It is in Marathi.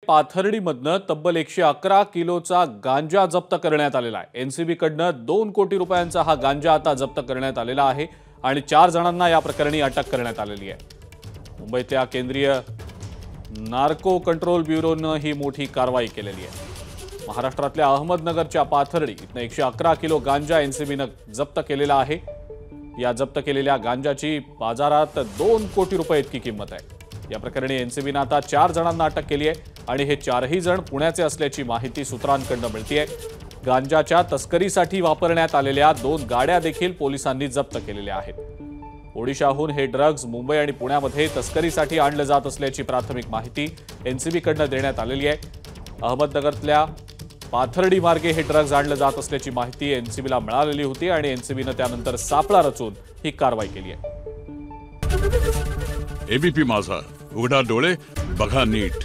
पाथर्डीमधनं तब्बल 111 किलोचा गांजा जप्त करण्यात आलेला आहे। एनसीबी कडनं 2 कोटी रुपयांचा हा गांजा आता जप्त करण्यात आलेला आहे आणि 4 जणांना या प्रकरणी अटक करण्यात आलेली आहे। मुंबईतल्या केंद्रीय नार्को कंट्रोल ब्युरोनं ही मोठी कारवाई केलेली आहे। महाराष्ट्रातल्या अहमदनगरच्या पाथर्डी इथनं 111 किलो गांजा एनसीबीनं जप्त केलेला आहे। या जप्त केलेल्या गांजाची बाजारात 2 कोटी रुपये इतकी किंमत आहे। या प्रकरणी एनसीबीनं आता 4 जणांना अटक केली आहे आणि हे 4ही जण पुण्याचे असल्याची माहिती सूत्रांकडून मिळतेय। गांजाच्या तस्करीसाठी वापरण्यात आलेल्या 2 गाड्या देखील पोलिसांनी जप्त केलेल्या आहेत। ओडिशाहून हे ड्रग्ज मुंबई आणि पुण्यामध्ये तस्करीसाठी आणले जात असल्याची प्राथमिक माहिती एनसीबीकडून देण्यात आलेली आहे। अहमदनगरतल्या पाथर्डी मार्गे हे ड्रग्ज आणले जात असल्याची माहिती एनसीबीला मिळालेली होती आणि एनसीबीनं त्यानंतर सापळा रचून ही कारवाई केली आहे। एबीपी माझा, उघडा डोळे बघा नीट।